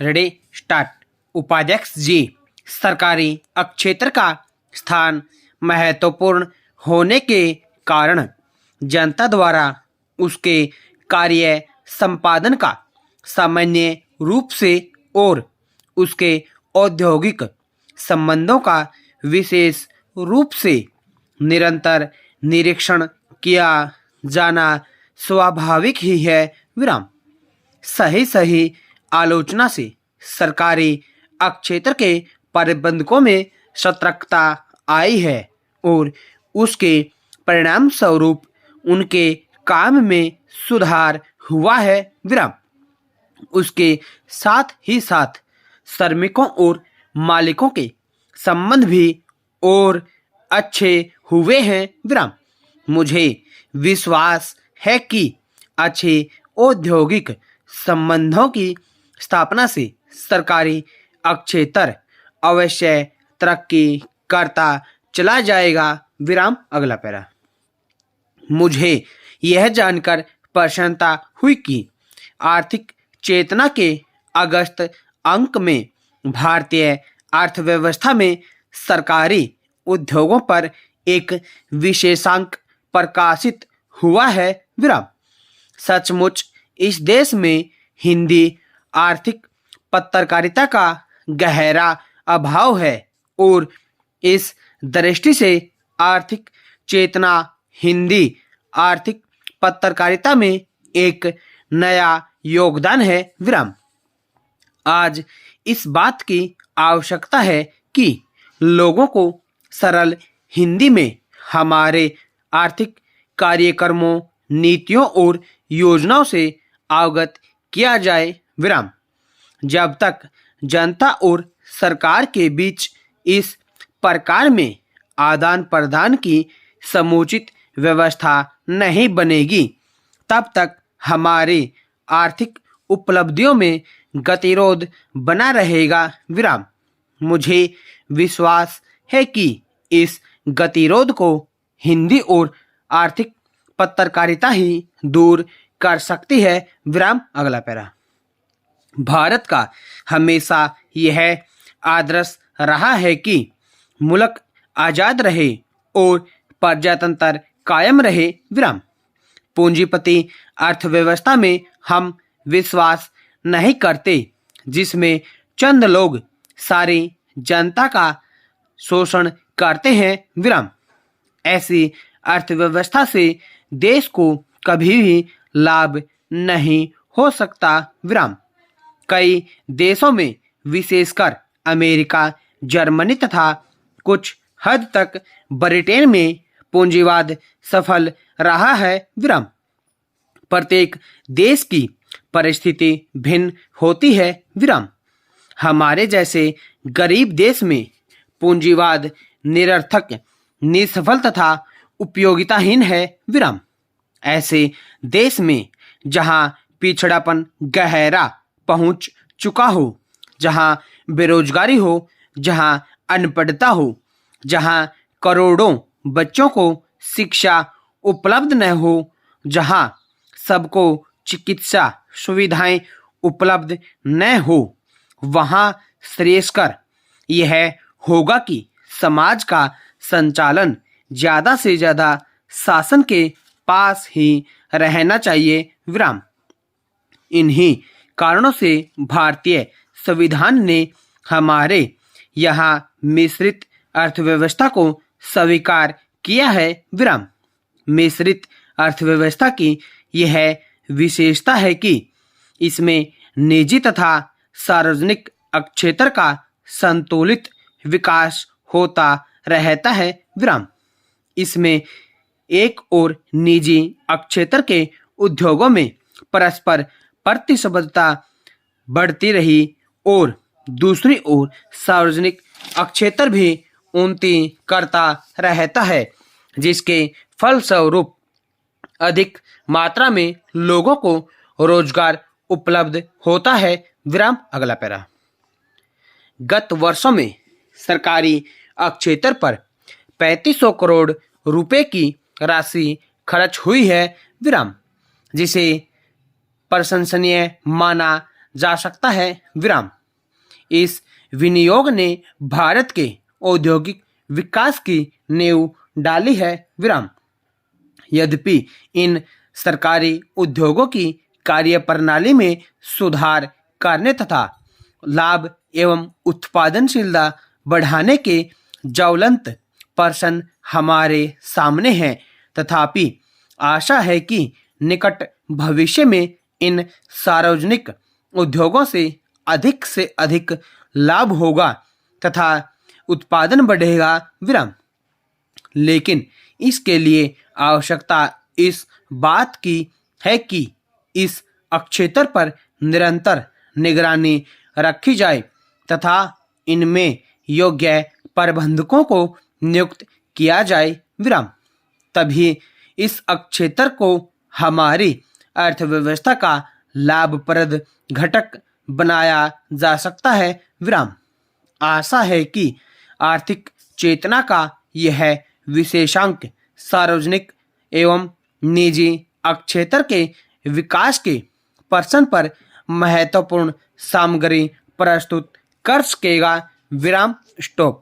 Ready start. उपाध्यक्ष जी, सरकारी अक्षेत्र का स्थान महत्वपूर्ण होने के कारण जनता द्वारा उसके कार्य संपादन का सामान्य रूप से और उसके औद्योगिक संबंधों का विशेष रूप से निरंतर निरीक्षण किया जाना स्वाभाविक ही है। विराम। सही आलोचना से सरकारी अक्षेत्र के प्रबंधकों में सतर्कता आई है और उसके परिणाम स्वरूप उनके काम में सुधार हुआ है। विराम। उसके साथ ही साथ श्रमिकों और मालिकों के संबंध भी और अच्छे हुए हैं। विराम। मुझे विश्वास है कि अच्छे औद्योगिक संबंधों की स्थापना से सरकारी अक्षेत्र अवश्य तरक्की करता चला जाएगा। विराम। अगला पैरा। मुझे यह जानकर प्रसन्नता हुई कि आर्थिक चेतना के अगस्त अंक में भारतीय अर्थव्यवस्था में सरकारी उद्योगों पर एक विशेषांक प्रकाशित हुआ है। विराम। सचमुच इस देश में हिंदी आर्थिक पत्रकारिता का गहरा अभाव है और इस दृष्टि से आर्थिक चेतना हिंदी आर्थिक पत्रकारिता में एक नया योगदान है। विराम। आज इस बात की आवश्यकता है कि लोगों को सरल हिंदी में हमारे आर्थिक कार्यक्रमों, नीतियों और योजनाओं से अवगत किया जाए। विराम। जब तक जनता और सरकार के बीच इस प्रकार में आदान प्रदान की समुचित व्यवस्था नहीं बनेगी, तब तक हमारे आर्थिक उपलब्धियों में गतिरोध बना रहेगा। विराम। मुझे विश्वास है कि इस गतिरोध को हिंदी और आर्थिक पत्रकारिता ही दूर कर सकती है। विराम। अगला पैरा। भारत का हमेशा यह आदर्श रहा है कि मुल्क आजाद रहे और प्रजातंत्र कायम रहे। विराम। पूंजीपति अर्थव्यवस्था में हम विश्वास नहीं करते जिसमें चंद लोग सारी जनता का शोषण करते हैं। विराम। ऐसी अर्थव्यवस्था से देश को कभी भी लाभ नहीं हो सकता। विराम। कई देशों में विशेषकर अमेरिका, जर्मनी तथा कुछ हद तक ब्रिटेन में पूंजीवाद सफल रहा है। विराम। प्रत्येक देश की परिस्थिति भिन्न होती है। विराम। हमारे जैसे गरीब देश में पूंजीवाद निरर्थक, निसफल तथा उपयोगिताहीन है। विराम। ऐसे देश में जहां पिछड़ापन गहरा पहुंच चुका हो, जहां बेरोजगारी हो, जहां अनपढ़ता हो, जहां करोड़ों बच्चों को शिक्षा उपलब्ध न हो, जहां सबको चिकित्सा सुविधाएं उपलब्ध न हो, वहां श्रेयस्कर यह होगा कि समाज का संचालन ज्यादा से ज्यादा शासन के पास ही रहना चाहिए। विराम। इन्हीं कारणों से भारतीय संविधान ने हमारे यहाँ मिश्रित अर्थव्यवस्था को स्वीकार किया है। विराम। मिश्रित अर्थव्यवस्था की यह विशेषता है कि इसमें निजी तथा सार्वजनिक क्षेत्र का संतुलित विकास होता रहता है। विराम। इसमें एक और निजी क्षेत्र के उद्योगों में परस्पर प्रतिस्पर्धा बढ़ती रही और दूसरी ओर सार्वजनिक क्षेत्र भी उन्नति करता रहता है, जिसके फलस्वरूप अधिक मात्रा में लोगों को रोजगार उपलब्ध होता है। विराम। अगला पैरा। गत वर्षों में सरकारी क्षेत्र पर 3500 करोड़ रुपए की राशि खर्च हुई है। विराम। जिसे प्रशंसनीय माना जा सकता है विराम। इस विनियोग ने भारत के औद्योगिक विकास की नींव डाली है विराम। यद्यपि इन सरकारी उद्योगों की कार्यप्रणाली में सुधार करने तथा लाभ एवं उत्पादनशीलता बढ़ाने के ज्वलंत प्रश्न हमारे सामने हैं, तथापि आशा है कि निकट भविष्य में इन सार्वजनिक उद्योगों से अधिक लाभ होगा तथा उत्पादन बढ़ेगा विराम। लेकिन इसके लिए आवश्यकता इस बात की है कि इस क्षेत्र पर निरंतर निगरानी रखी जाए तथा इनमें योग्य प्रबंधकों को नियुक्त किया जाए विराम। तभी इस क्षेत्र को हमारी अर्थव्यवस्था का लाभप्रद घटक बनाया जा सकता है विराम। आशा है कि आर्थिक चेतना का यह विशेषांक सार्वजनिक एवं निजी क्षेत्र के विकास के प्रश्न पर महत्वपूर्ण सामग्री प्रस्तुत कर सकेगा विराम। स्टॉप।